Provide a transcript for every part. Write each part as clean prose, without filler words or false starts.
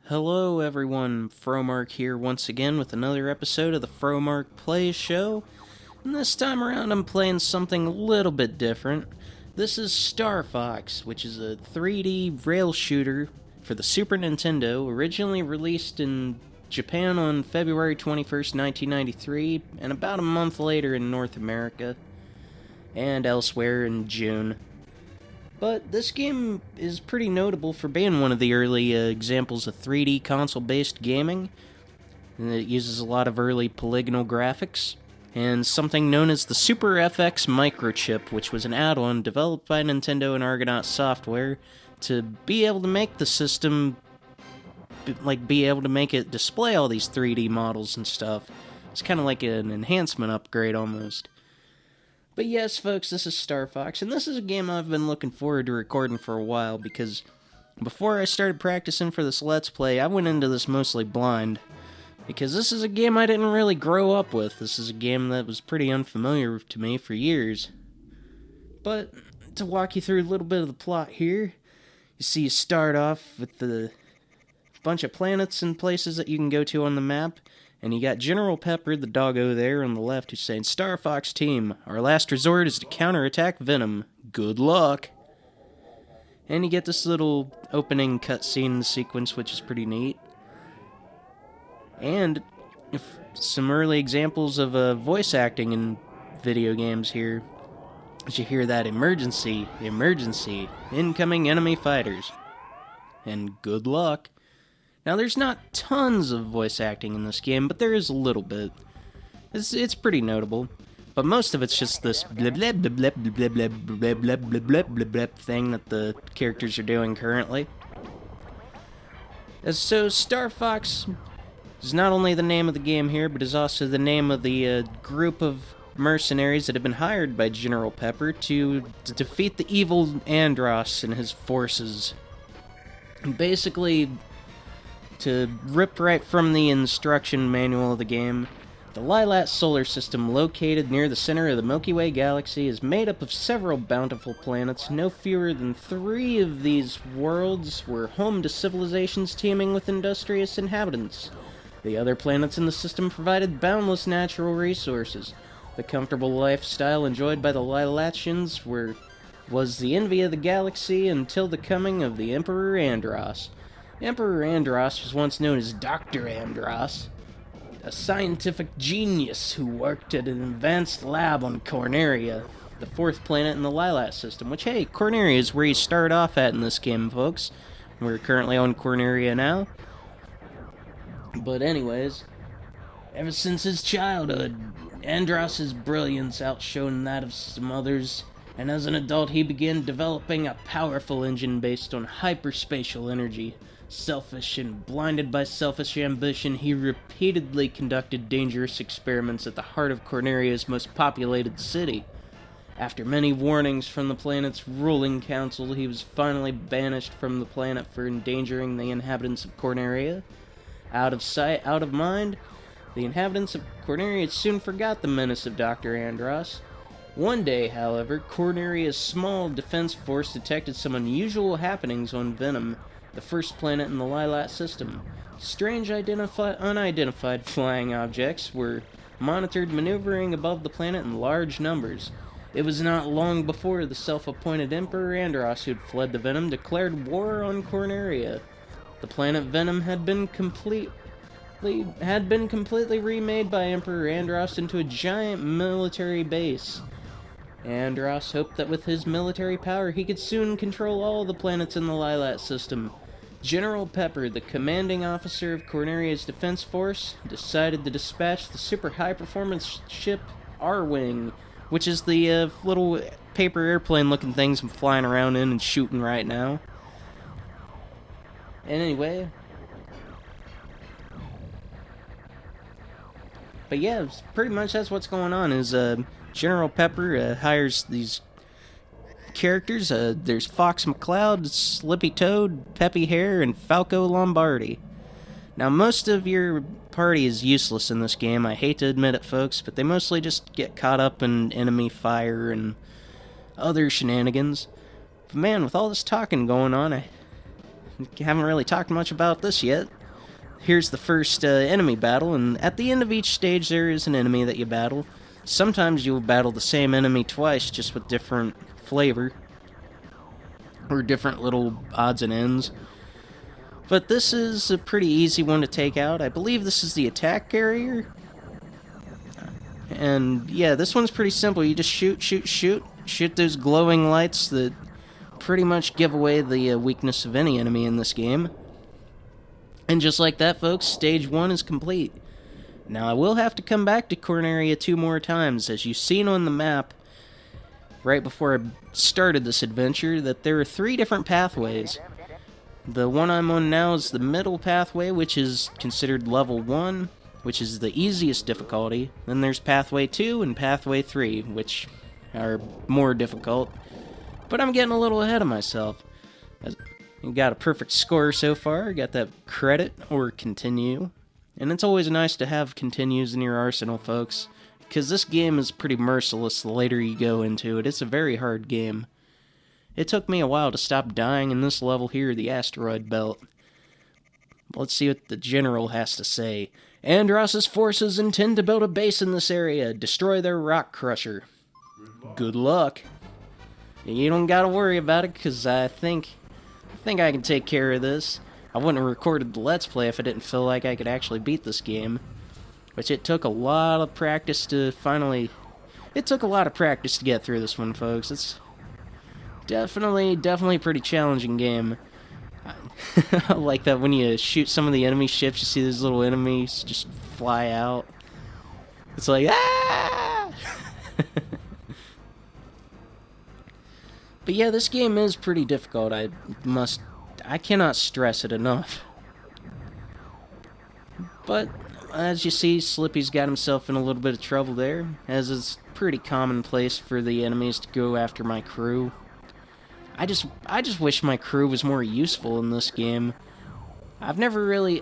Hello everyone, Fromark here once again with another episode of the Fromark Plays Show. And this time around I'm playing something a little bit different. This is Star Fox, which is a 3D rail shooter for the Super Nintendo, originally released in Japan on February 21st, 1993, and about a month later in North America, and elsewhere in June. But this game is pretty notable for being one of the early examples of 3D console-based gaming. And it uses a lot of early polygonal graphics, and something known as the Super FX microchip, which was an add-on developed by Nintendo and Argonaut Software to be able to make the system, be able to make it display all these 3D models and stuff. It's kind of like an enhancement upgrade almost. But yes, folks, this is Star Fox, and this is a game I've been looking forward to recording for a while, because before I started practicing for this Let's Play, I went into this mostly blind, because this is a game I didn't really grow up with. This is a game that was pretty unfamiliar to me for years. But, to walk you through a little bit of the plot here, you see you start off with the bunch of planets and places that you can go to on the map, and you got General Pepper, the doggo there on the left, who's saying, "Star Fox team, our last resort is to counterattack Venom. Good luck." And you get this little opening cutscene sequence, which is pretty neat. And some early examples of voice acting in video games here. As you hear that emergency, incoming enemy fighters. And good luck. Now, there's not tons of voice acting in this game, but there is a little bit. It's pretty notable. But most of it's just this blip blip blip blip blip blip blip blip blip blip blip blip thing that the characters are doing currently. So, Star Fox is not only the name of the game here, but is also the name of the group of mercenaries that have been hired by General Pepper to defeat the evil Andross and his forces. Basically, to rip right from the instruction manual of the game, the Lilat solar system, located near the center of the Milky Way galaxy, is made up of several bountiful planets. No fewer than 3 of these worlds were home to civilizations teeming with industrious inhabitants. The other planets in the system provided boundless natural resources. The comfortable lifestyle enjoyed by the Lilatians was the envy of the galaxy until the coming of the Emperor Andross. Emperor Andross was once known as Dr. Andross, a scientific genius who worked at an advanced lab on Corneria, the 4th planet in the Lilat system, which, hey, Corneria is where you start off at in this game, folks. We're currently on Corneria now. But anyways, ever since his childhood, Andross's brilliance outshone that of some others, and as an adult he began developing a powerful engine based on hyperspatial energy. Selfish and blinded by selfish ambition, he repeatedly conducted dangerous experiments at the heart of Corneria's most populated city. After many warnings from the planet's ruling council, he was finally banished from the planet for endangering the inhabitants of Corneria. Out of sight, out of mind, the inhabitants of Corneria soon forgot the menace of Dr. Andross. One day, however, Corneria's small defense force detected some unusual happenings on Venom, the 1st planet in the Lilat system. Strange unidentified flying objects were monitored maneuvering above the planet in large numbers. It was not long before the self-appointed Emperor Andross, who'd fled to Venom, declared war on Corneria. The planet Venom had been completely remade by Emperor Andross into a giant military base. Andross hoped that with his military power he could soon control all the planets in the Lilat system. General Pepper, the commanding officer of Corneria's defense force, decided to dispatch the super high-performance ship R-Wing, which is the little paper airplane-looking things I'm flying around in and shooting right now. And anyway, but yeah, pretty much that's what's going on, is General Pepper hires these characters. There's Fox McCloud, Slippy Toad, Peppy Hare, and Falco Lombardi. Now, most of your party is useless in this game. I hate to admit it, folks, but they mostly just get caught up in enemy fire and other shenanigans. But man, with all this talking going on, I haven't really talked much about this yet. here's the first enemy battle, and at the end of each stage there is an enemy that you battle. Sometimes you'll battle the same enemy twice, just with different flavor, or different little odds and ends. But this is a pretty easy one to take out. I believe this is the attack carrier. And yeah, this one's pretty simple. You just shoot, shoot, shoot. Shoot those glowing lights that pretty much give away the weakness of any enemy in this game. And just like that, folks, stage 1 is complete. Now, I will have to come back to Corneria 2 more times. As you've seen on the map, right before I started this adventure, that there are 3 different pathways. The one I'm on now is the middle pathway, which is considered level 1, which is the easiest difficulty. Then there's pathway 2 and pathway 3, which are more difficult. But I'm getting a little ahead of myself. I got a perfect score so far. Got that credit or continue. And it's always nice to have continues in your arsenal, folks, because this game is pretty merciless the later you go into it. It's a very hard game. It took me a while to stop dying in this level here, the Asteroid Belt. Let's see what the general has to say. Andross's forces intend to build a base in this area. Destroy their rock crusher. Good luck. You don't gotta worry about it, because I think I can take care of this. I wouldn't have recorded the Let's Play if I didn't feel like I could actually beat this game. Which it took a lot of practice to finally... It took a lot of practice to get through this one, folks. It's definitely a pretty challenging game. I like that when you shoot some of the enemy ships, you see these little enemies just fly out. It's like, ah! But yeah, this game is pretty difficult. I cannot stress it enough. But as you see, Slippy's got himself in a little bit of trouble there, as is pretty commonplace for the enemies to go after my crew. I just wish my crew was more useful in this game. I've never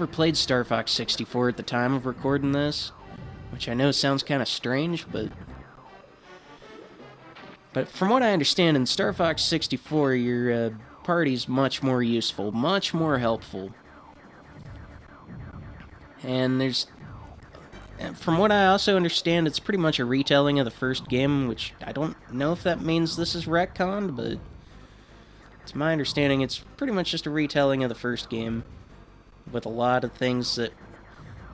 played Star Fox 64 at the time of recording this, which I know sounds kind of strange, but from what I understand, in Star Fox 64, your party's much more useful, much more helpful. And from what I also understand, it's pretty much a retelling of the first game, which I don't know if that means this is retconned, but it's my understanding it's pretty much just a retelling of the first game, with a lot of things that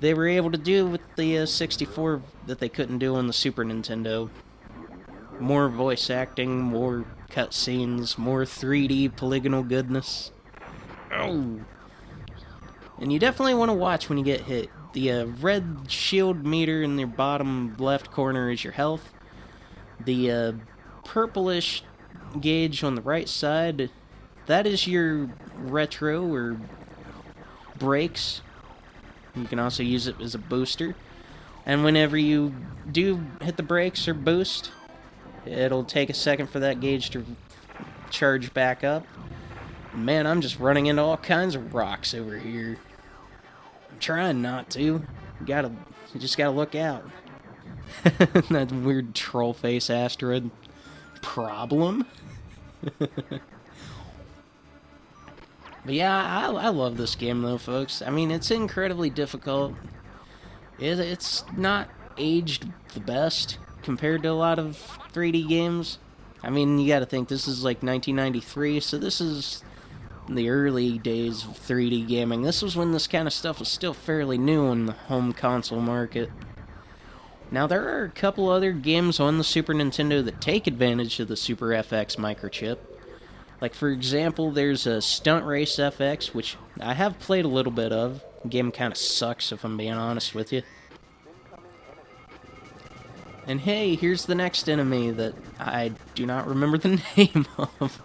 they were able to do with the 64 that they couldn't do on the Super Nintendo. More voice acting, more cutscenes, more 3D polygonal goodness. Oh! And you definitely want to watch when you get hit. The red shield meter in the bottom left corner is your health. The purplish gauge on the right side, that is your retro or brakes. You can also use it as a booster. And whenever you do hit the brakes or boost, it'll take a second for that gauge to charge back up. Man, I'm just running into all kinds of rocks over here. I'm trying not to. You just gotta look out. That weird troll face asteroid. Problem? But yeah, I love this game though, folks. I mean, it's incredibly difficult. It's not aged the best compared to a lot of 3D games. I mean, you gotta think, this is like 1993, so this is the early days of 3D gaming. This was when this kind of stuff was still fairly new in the home console market. Now, there are a couple other games on the Super Nintendo that take advantage of the Super FX microchip. Like, for example, there's a Stunt Race FX, which I have played a little bit of. The game kind of sucks, if I'm being honest with you. And hey, here's the next enemy that I do not remember the name of.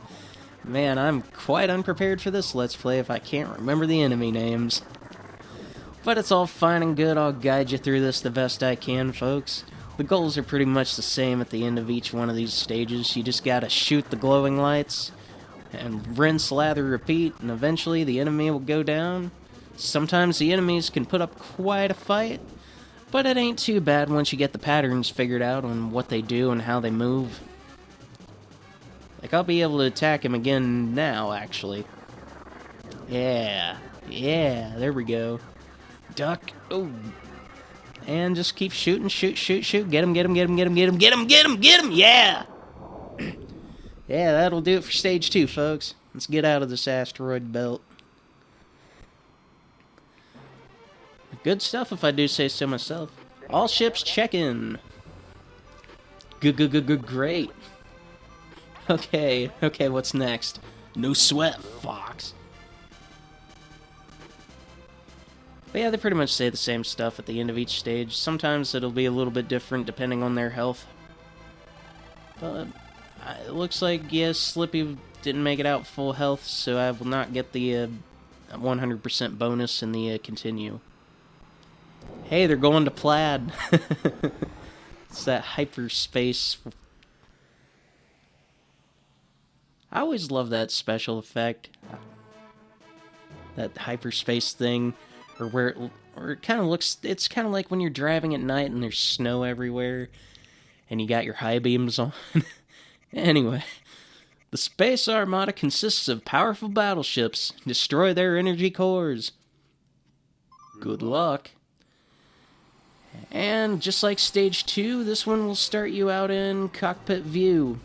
Man, I'm quite unprepared for this Let's Play if I can't remember the enemy names. But it's all fine and good. I'll guide you through this the best I can, folks. The goals are pretty much the same at the end of each one of these stages. You just gotta shoot the glowing lights, and rinse, lather, repeat, and eventually the enemy will go down. Sometimes the enemies can put up quite a fight, but it ain't too bad once you get the patterns figured out on what they do and how they move. Like, I'll be able to attack him again now, actually. Yeah. Yeah, there we go. Duck. Oh. And just keep shooting, shoot. Get him. Yeah! Yeah, that'll do it for stage 2, folks. Let's get out of this asteroid belt. Good stuff, if I do say so myself. All ships check in. Great. Okay, what's next? No sweat, Fox. But yeah, they pretty much say the same stuff at the end of each stage. Sometimes it'll be a little bit different depending on their health. But it looks like, yes, Slippy didn't make it out full health, so I will not get the 100% bonus in the continue. Hey, they're going to Plaid. It's that hyperspace. I always love that special effect. That hyperspace thing. Or where it kind of looks... It's kind of like when you're driving at night and there's snow everywhere. And you got your high beams on. Anyway. The Space Armada consists of powerful battleships. Destroy their energy cores. Good luck. And just like Stage 2, this one will start you out in cockpit view.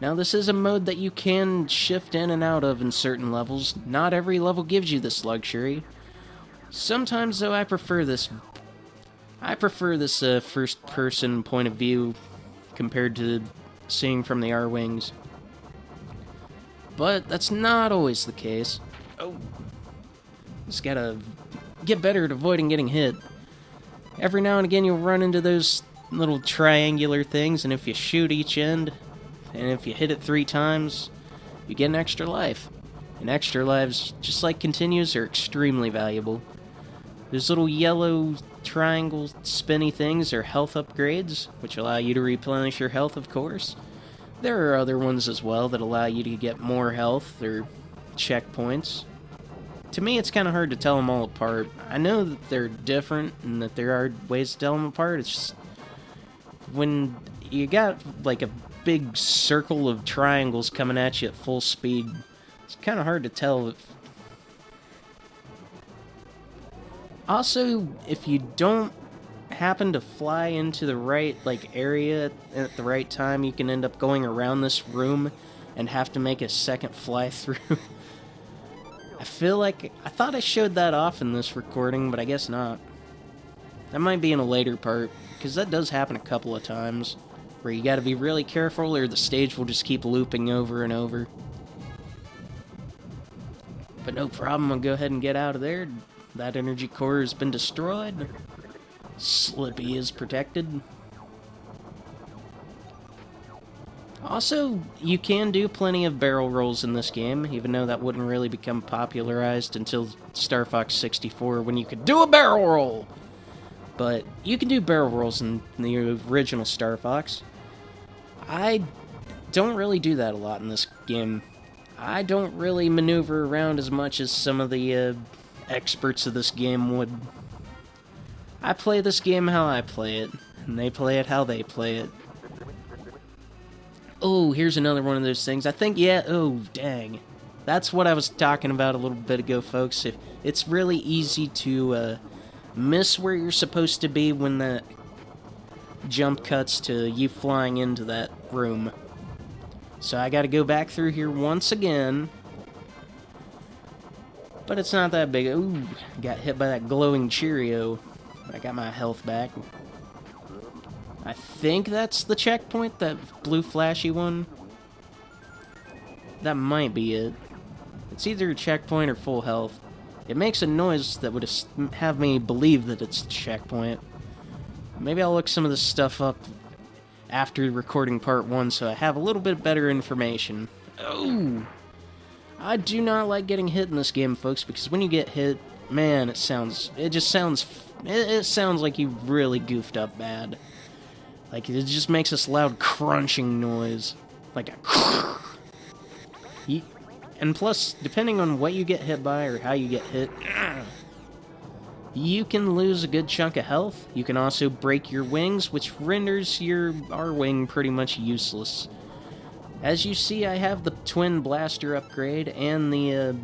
Now this is a mode that you can shift in and out of in certain levels. Not every level gives you this luxury. Sometimes though I prefer this first person point of view compared to seeing from the R-Wings. But that's not always the case. Oh. Just gotta get better at avoiding getting hit. Every now and again you'll run into those little triangular things, and if you shoot each end, and if you hit it 3 times, you get an extra life. And extra lives, just like continues, are extremely valuable. Those little yellow triangle spinny things are health upgrades, which allow you to replenish your health, of course. There are other ones as well that allow you to get more health, or checkpoints. To me, it's kind of hard to tell them all apart. I know that they're different and that there are ways to tell them apart. It's just when you got like a big circle of triangles coming at you at full speed, it's kind of hard to tell. Also, if you don't happen to fly into the right area at the right time, you can end up going around this room and have to make a second fly through. I feel like... I thought I showed that off in this recording, but I guess not. That might be in a later part, because that does happen a couple of times, where you gotta be really careful or the stage will just keep looping over and over. But no problem, I'll go ahead and get out of there. That energy core has been destroyed. Slippy is protected. Also, you can do plenty of barrel rolls in this game, even though that wouldn't really become popularized until Star Fox 64, when you could do a barrel roll! But you can do barrel rolls in the original Star Fox. I don't really do that a lot in this game. I don't really maneuver around as much as some of the experts of this game would. I play this game how I play it, and they play it how they play it. Oh, here's another one of those things. I think, yeah, oh, dang. That's what I was talking about a little bit ago, folks. It's really easy to miss where you're supposed to be when the jump cuts to you flying into that room. So I gotta go back through here once again. But it's not that big. Ooh, got hit by that glowing Cheerio. But I got my health back. I think that's the checkpoint, that blue flashy one. That might be it. It's either a checkpoint or full health. It makes a noise that would have me believe that it's a checkpoint. Maybe I'll look some of this stuff up after recording part 1 so I have a little bit better information. Oh! I do not like getting hit in this game, folks, because when you get hit, man, it sounds like you really goofed up bad. Like, it just makes this loud crunching noise. Like a... And plus, depending on what you get hit by or how you get hit, you can lose a good chunk of health. You can also break your wings, which renders your R-Wing pretty much useless. As you see, I have the twin blaster upgrade and the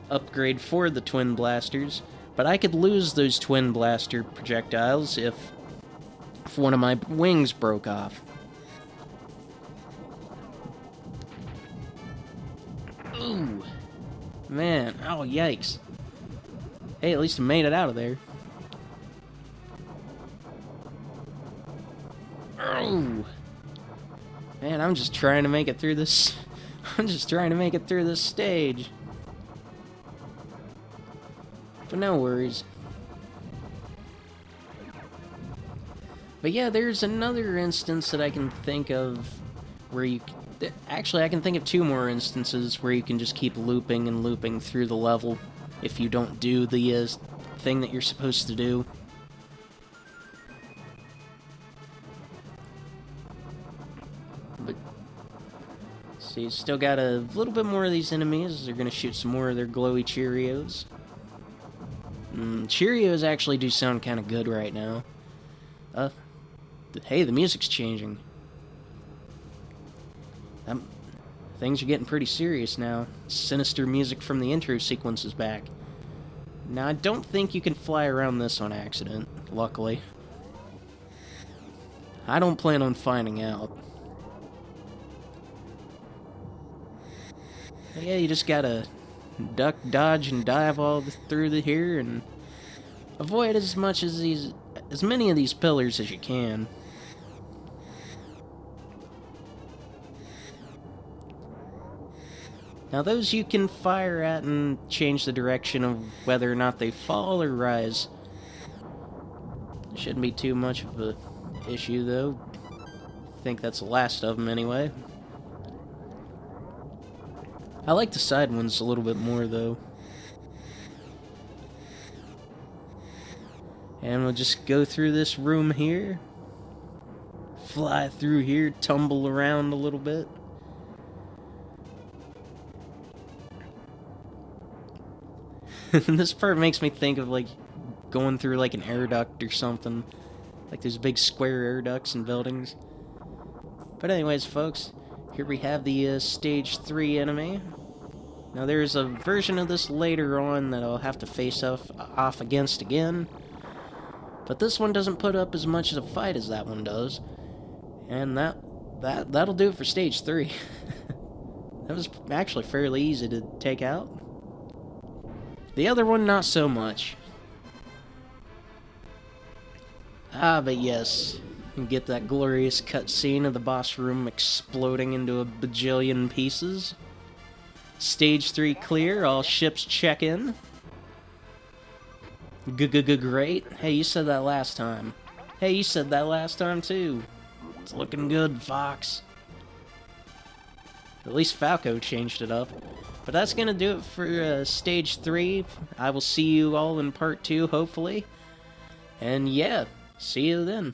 upgrade for the twin blasters, but I could lose those twin blaster projectiles if one of my wings broke off. Ooh. Man, oh yikes. Hey, at least I made it out of there. Oh. Man, I'm just trying to make it through this. I'm just trying to make it through this stage. But no worries. But yeah, there's another instance that I can think of where you... Actually, I can think of two more instances where you can just keep looping and looping through the level if you don't do the thing that you're supposed to do. But... So you still got a little bit more of these enemies. They're going to shoot some more of their glowy Cheerios. Cheerios actually do sound kind of good right now. Hey, the music's changing. Things are getting pretty serious now. Sinister music from the intro sequence is back. Now, I don't think you can fly around this on accident, luckily. I don't plan on finding out. But yeah, you just gotta duck, dodge, and dive all through here, and avoid as many of these pillars as you can. Now those you can fire at and change the direction of whether or not they fall or rise. Shouldn't be too much of an issue though. I think that's the last of them anyway. I like the side ones a little bit more though. And we'll just go through this room here. Fly through here, tumble around a little bit. This part makes me think of, like, going through, like, an air duct or something. Like, there's big square air ducts and buildings. But anyways, folks, here we have the Stage 3 enemy. Now, there's a version of this later on that I'll have to face off against again. But this one doesn't put up as much of a fight as that one does. And that'll do it for Stage 3. That was actually fairly easy to take out. The other one, not so much. But yes, you get that glorious cutscene of the boss room exploding into a bajillion pieces. Stage 3 clear, all ships check in. Great. Hey, you said that last time. Hey, you said that last time too. It's looking good, Fox. At least Falco changed it up. But that's gonna do it for Stage 3. I will see you all in Part 2, hopefully. And yeah, see you then.